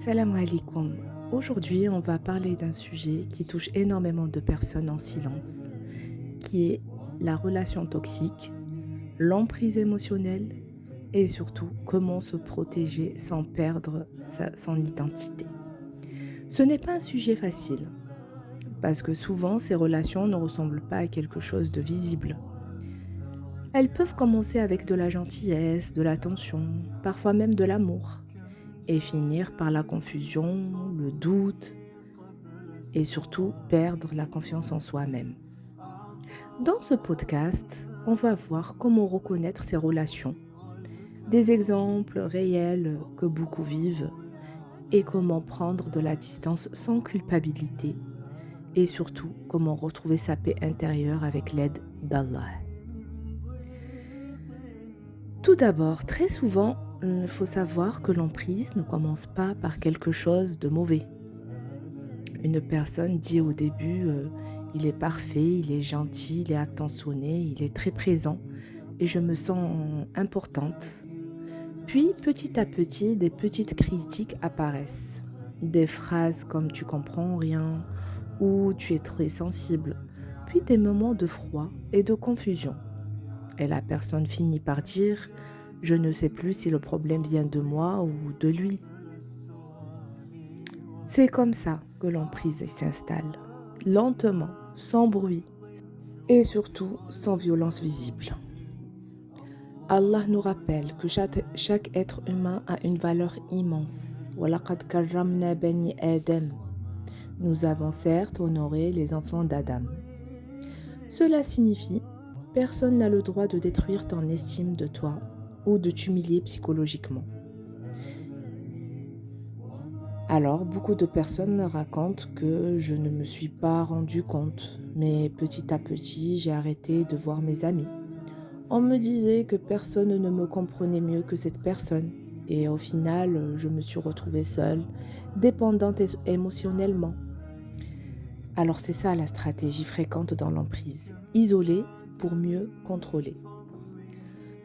Salam alaikum. Aujourd'hui, on va parler d'un sujet qui touche énormément de personnes en silence, qui est la relation toxique, l'emprise émotionnelle et surtout comment se protéger sans perdre son identité. Ce n'est pas un sujet facile parce que souvent ces relations ne ressemblent pas à quelque chose de visible. Elles peuvent commencer avec de la gentillesse, de l'attention, parfois même de l'amour, et finir par la confusion, le doute et surtout perdre la confiance en soi-même. Dans ce podcast, on va voir comment reconnaître ces relations, des exemples réels que beaucoup vivent et comment prendre de la distance sans culpabilité et surtout comment retrouver sa paix intérieure avec l'aide d'Allah. Tout d'abord, très souvent, il faut savoir que l'emprise ne commence pas par quelque chose de mauvais. Une personne dit au début, il est parfait, il est gentil, il est attentionné, il est très présent et je me sens importante. Puis, petit à petit, des petites critiques apparaissent. Des phrases comme tu comprends rien ou tu es très sensible. Puis des moments de froid et de confusion. Et la personne finit par dire, je ne sais plus si le problème vient de moi ou de lui. C'est comme ça que l'emprise s'installe, lentement, sans bruit et surtout sans violence visible. Allah nous rappelle que chaque être humain a une valeur immense. وَلَقَدْ كَرَّمْنَا بَنِي آدَمَ. Nous avons certes honoré les enfants d'Adam. Cela signifie personne n'a le droit de détruire ton estime de toi ou de t'humilier psychologiquement. Alors, beaucoup de personnes me racontent que je ne me suis pas rendu compte, mais petit à petit, j'ai arrêté de voir mes amis. On me disait que personne ne me comprenait mieux que cette personne, et au final, je me suis retrouvée seule, dépendante émotionnellement. Alors c'est ça la stratégie fréquente dans l'emprise, isoler pour mieux contrôler.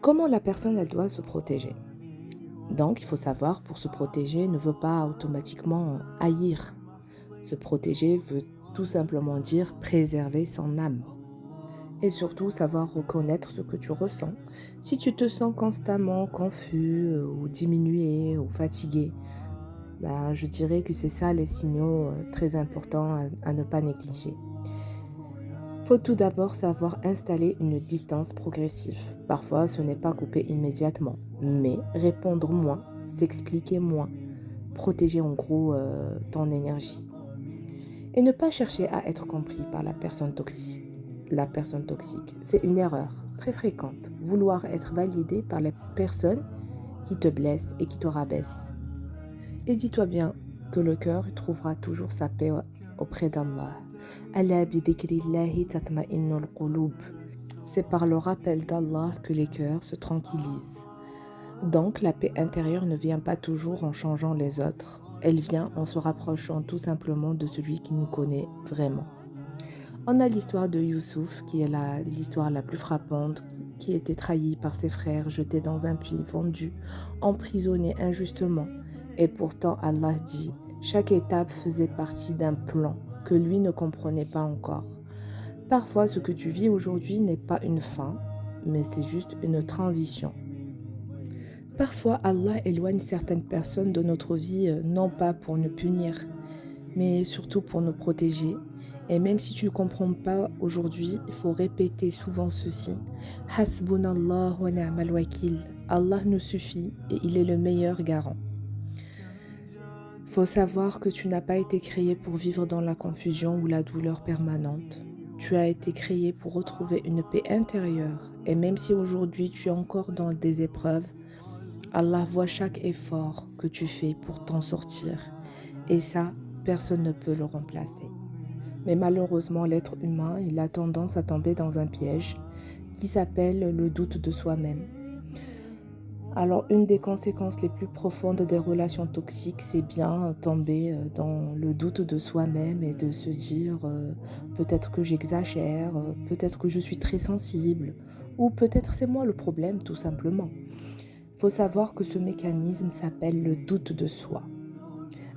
Comment la personne elle doit se protéger? Donc, il faut savoir, pour se protéger ne veut pas automatiquement haïr. Se protéger veut tout simplement dire préserver son âme. Et surtout, savoir reconnaître ce que tu ressens. Si tu te sens constamment confus ou diminué ou fatigué, je dirais que c'est ça les signaux très importants à ne pas négliger. Faut tout d'abord savoir installer une distance progressive. Parfois, ce n'est pas couper immédiatement, mais répondre moins, s'expliquer moins, protéger en gros ton énergie. Et ne pas chercher à être compris par la personne toxique. C'est une erreur très fréquente. Vouloir être validé par les personnes qui te blessent et qui te rabaissent. Et dis-toi bien que le cœur trouvera toujours sa paix auprès d'Allah. C'est par le rappel d'Allah que les cœurs se tranquillisent. Donc la paix intérieure ne vient pas toujours en changeant les autres. Elle vient en se rapprochant tout simplement de celui qui nous connaît vraiment. On a l'histoire de Youssouf, qui est l'histoire la plus frappante, qui était trahi par ses frères, jeté dans un puits, vendu, emprisonné injustement. Et pourtant Allah dit, chaque étape faisait partie d'un plan que lui ne comprenait pas encore. Parfois, ce que tu vis aujourd'hui n'est pas une fin, mais c'est juste une transition. Parfois, Allah éloigne certaines personnes de notre vie, non pas pour nous punir, mais surtout pour nous protéger. Et même si tu ne comprends pas aujourd'hui, il faut répéter souvent ceci. Hasbunallah wa ni'mal wakil. Allah nous suffit et il est le meilleur garant. Faut savoir que tu n'as pas été créé pour vivre dans la confusion ou la douleur permanente. Tu as été créé pour retrouver une paix intérieure. Et même si aujourd'hui tu es encore dans des épreuves, Allah voit chaque effort que tu fais pour t'en sortir. Et ça, personne ne peut le remplacer. Mais malheureusement, l'être humain, il a tendance à tomber dans un piège qui s'appelle le doute de soi-même. Alors, une des conséquences les plus profondes des relations toxiques, c'est bien tomber dans le doute de soi-même et de se dire peut-être que j'exagère, peut-être que je suis très sensible, ou peut-être c'est moi le problème tout simplement. Il faut savoir que ce mécanisme s'appelle le doute de soi.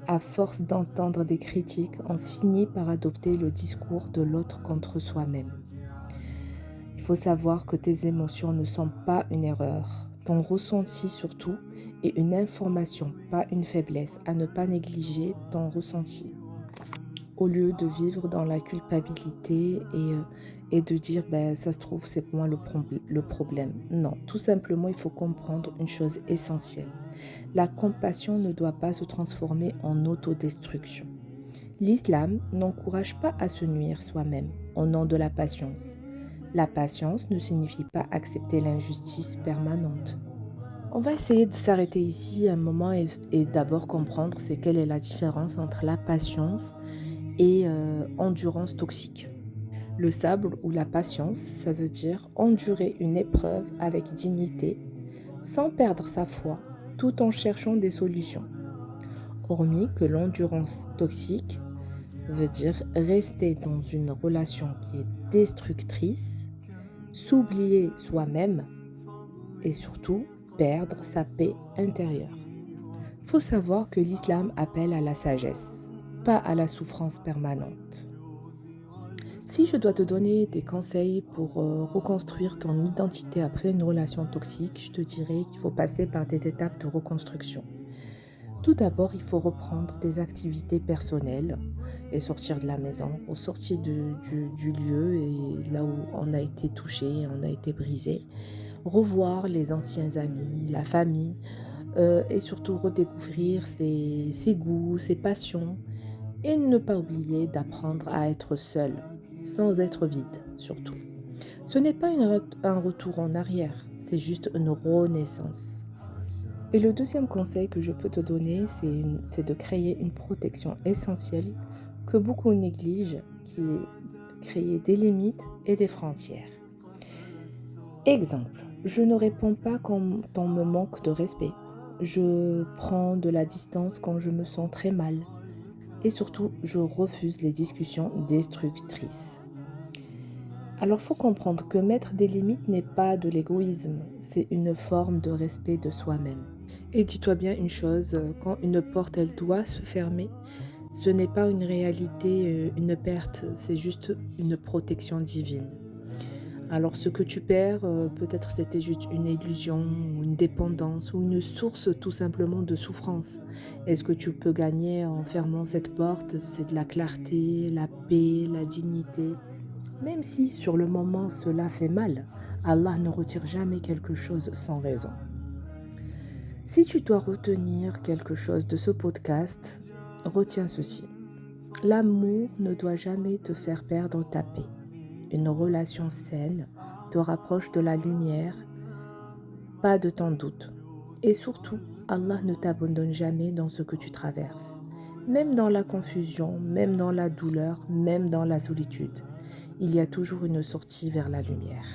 À force d'entendre des critiques, on finit par adopter le discours de l'autre contre soi-même. Il faut savoir que tes émotions ne sont pas une erreur. Ton ressenti surtout est une information, pas une faiblesse, à ne pas négliger ton ressenti. Au lieu de vivre dans la culpabilité et de dire ben, ça se trouve c'est moi le problème. Non, tout simplement il faut comprendre une chose essentielle. La compassion ne doit pas se transformer en autodestruction. L'islam n'encourage pas à se nuire soi-même au nom de la patience. La patience ne signifie pas accepter l'injustice permanente. On va essayer de s'arrêter ici un moment et d'abord comprendre c'est quelle est la différence entre la patience et endurance toxique. Le sable ou la patience, ça veut dire endurer une épreuve avec dignité, sans perdre sa foi, tout en cherchant des solutions. Hormis que l'endurance toxique veut dire rester dans une relation qui est destructrice, s'oublier soi-même et surtout perdre sa paix intérieure. Faut savoir que l'islam appelle à la sagesse, pas à la souffrance permanente. Si je dois te donner des conseils pour reconstruire ton identité après une relation toxique, je te dirais qu'il faut passer par des étapes de reconstruction. Tout d'abord, il faut reprendre des activités personnelles et sortir de la maison, ressortir du lieu et là où on a été touché, on a été brisé, revoir les anciens amis, la famille et surtout redécouvrir ses goûts, ses passions et ne pas oublier d'apprendre à être seul, sans être vide surtout. Ce n'est pas un retour en arrière, c'est juste une renaissance. Et le deuxième conseil que je peux te donner, c'est de créer une protection essentielle que beaucoup négligent, qui est créer des limites et des frontières. Exemple, je ne réponds pas quand on me manque de respect. Je prends de la distance quand je me sens très mal. Et surtout, je refuse les discussions destructrices. Alors, faut comprendre que mettre des limites n'est pas de l'égoïsme, c'est une forme de respect de soi-même. Et dis-toi bien une chose, quand une porte elle doit se fermer, ce n'est pas une réalité, une perte, c'est juste une protection divine. Alors ce que tu perds, peut-être c'était juste une illusion ou une dépendance ou une source tout simplement de souffrance. Et ce que tu peux gagner en fermant cette porte, c'est de la clarté, la paix, la dignité. Même si sur le moment cela fait mal, Allah ne retire jamais quelque chose sans raison. Si tu dois retenir quelque chose de ce podcast, retiens ceci. L'amour ne doit jamais te faire perdre ta paix. Une relation saine te rapproche de la lumière, pas de ton doute. Et surtout, Allah ne t'abandonne jamais dans ce que tu traverses. Même dans la confusion, même dans la douleur, même dans la solitude, il y a toujours une sortie vers la lumière.